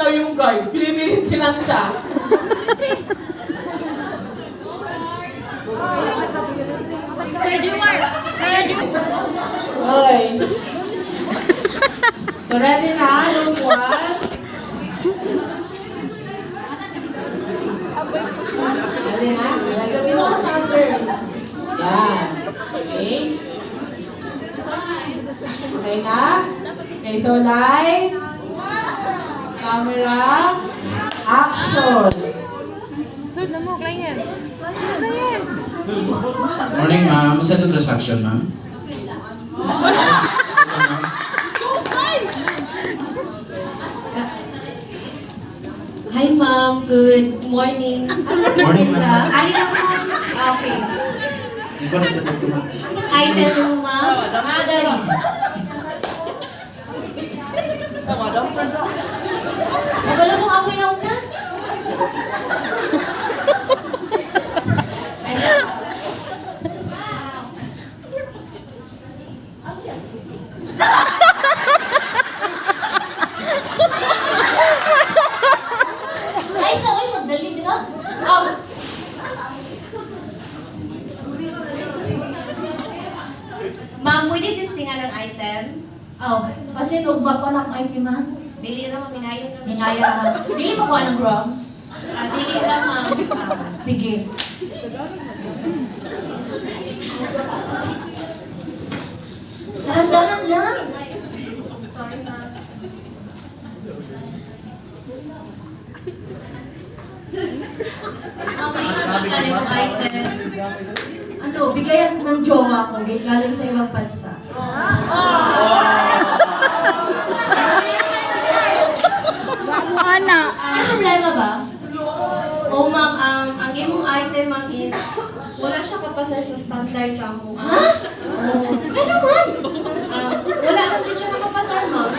daw yung guard. Pinipilit lang siya. Sir Jumar! Sir Jumar! Hoy. So ready na? Room 1? Ready na? Sabi mo ka sir. Yan. Okay. Okay na? Okay, so lights, camera, action. Sud na mo, client. Client! Morning, ma'am. Saan ang transaction, ma'am? Hi ma'am, good morning. Morning, ma'am. Ari lang ma'am. Okay. Hindi ko nagtatag ko, ma'am. Item mo ma'am. Madali. Wala kong ako na una. Ay, sa oy, magdali dira. Ma'am, pwede testingan ng item? Kasi nugba ko ng item ha. Dili ra maminayan ra. Hinaya ha. Dili pa ko anong grams. Dili ra ma'am. Sige. Dahan-dahan lang. Sorry ma'am. Ano yung item? Ano, bigayan ng jowa ko galing sa ibang bansa. Ana! May problema ba? Oh ma'am, ang imong item ma'am is wala siya kapasar sa standard sa amo. Ha? Ano naman? Wala lang din siya nakapasar ma'am.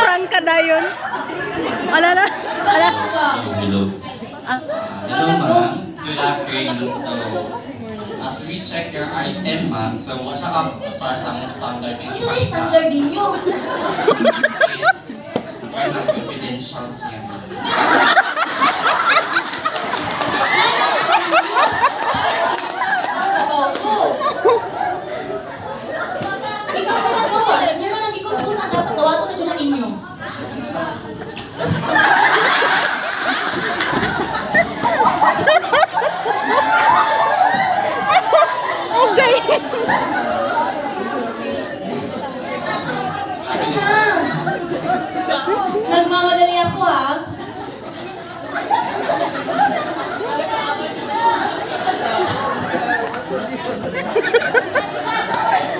Prank ka na yun. Alala. Wala ko ba? Hello. Hello, ma'am. Good afternoon. So, as we check your item, ma'am, so what's sa mga standard ng Ano yung standard ninyo? is one of confidentials niya, ma'am. Ikaw ko nagawa. Sabi mo lang di kuskusan dapat dawato na siya na ninyo. Okay. Ano na? Nagmamadali ako ha.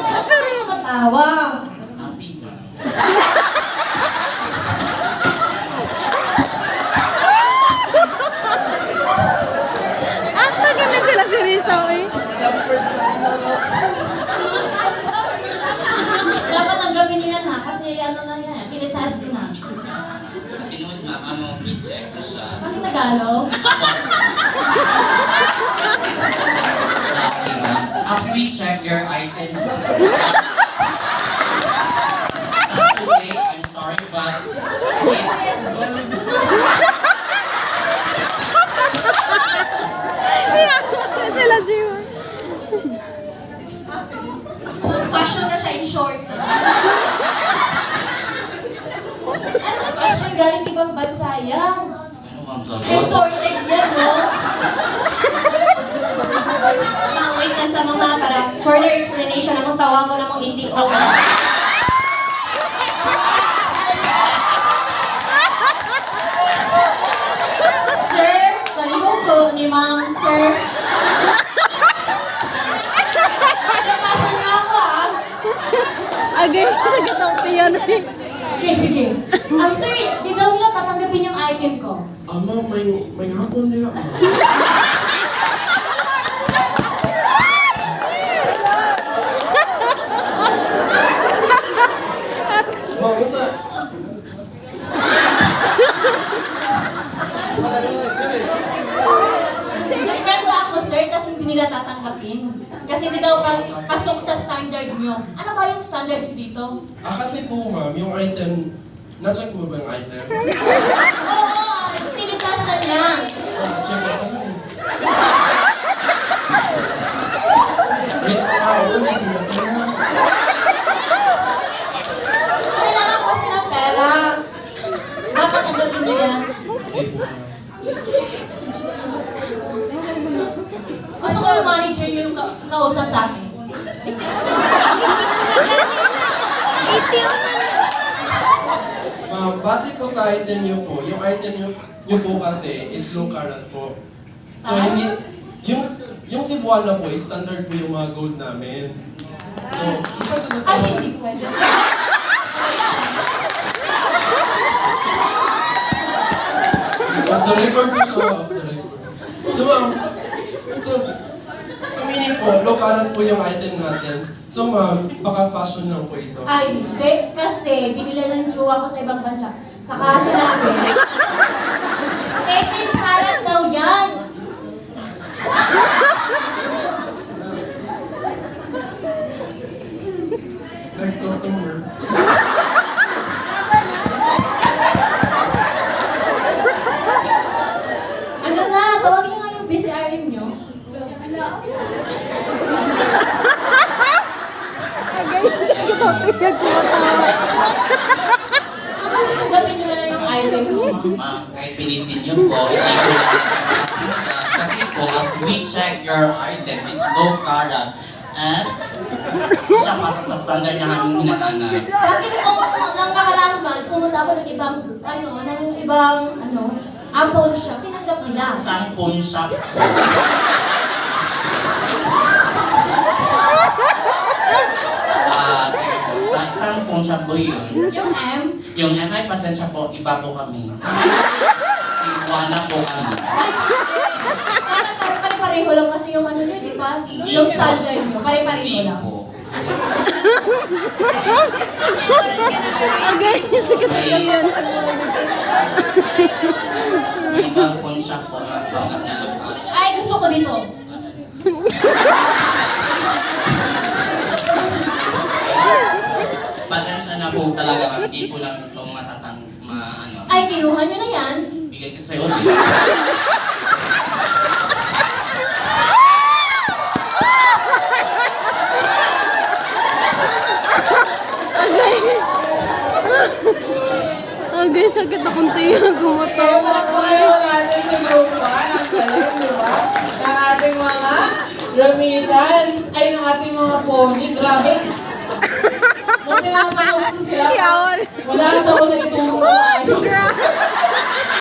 Bakit rin ako katawa? Happy, ma'am. At taga na sila si Risa, eh. Dapat tanggapin niyo yan ha, kasi ano na yan, tinitest din ha. Sa pinuod, ma'am, among i-check ko siya. Bakit Tagalog? Okay, ma'am. As we check your item, sad to say, I'm sorry, but Sila Jimar. Fashion na siya in short. Ano fashion galing ibang bansa yan? ano, ma'am, so Imported yan, no? Ma'am, wait na sa mga para further explanation. Anong tawag ko namang hindi o. Sir, talihog ko ni ma'am, sir. Napasan niyo ako ha? Agay, sagatang piano, eh. Okay, sige. Sir, di daw nila tatanggapin yung item ko. Ama, may hapon niya. Ma'am, what's up? Nag-friend ako, sir, tas hindi hindi nila tatanggapin. Kasi hindi daw pasok sa standard nyo. Ano ba yung standard nyo dito? Kasi po ma'am, yung item, na-check mo ba yung item? Oo, tinitastan lang. Na-check mo ba eh. Wait, hindi ko na tingnan. Kailangan ko kasi ng pera. Dapat tanggapin nyo yan. Okay po ma'am. Gusto ko yung manager nyo yung kausap sa akin. Ma'am, base po sa item niyo po, yung item niyo po kasi is low carat po. So, yung Cebuana po, standard po yung mga gold namin. So, Ay, hindi pwede. off the record po siya, off the record. So, ma'am, so meaning po, low carat po yung item natin. So, ma'am, baka fashion lang po ito. Ay, hindi. Kasi binili ng jowa ko sa ibang bansa. Saka sinabi, 18 karat daw yan. Next customer. Ano nga, tawagin nyo nga yung BCRM nyo. Kapag tanggapin nyo na lang yung item ko. Ma'am, kahit pilitin niyo po, hindi ko na siya matatanggap. Kasi po, as we check your item, it's low carat. And siya pasok sa standard na aming hinahanap. Bakit kung nang nakaraang month, pumunta ako ng ibang, pawn shop, tinanggap nila. Saan pawn shop? Sa isang pawn shop po yun. Yung M, Yung MI pasensya po, iba po kami. Cebuana po kami. ay, dapat pare-pareho lang kasi yung ano nyo, di ba? Yung standard nyo, pare-pareho Hindi lang. po. Okay, sikat na yan. May ibang pawn shop po na tanggap na lupa. Ay, gusto ko dito. Pasensya na po talaga kami, hindi po lang itong ano. Ay, kinuha nyo na yan. Bigay ko sa'yo. Okay, sakit akong tiyo. Gumatawa. Palakpakan natin sa grupa ng galing, di ba? Ng ating mga remittance, ay ng ating mga pony. Grabe. Kung pinapanood ko sila, Yawan. wala na ako na ituro na ano.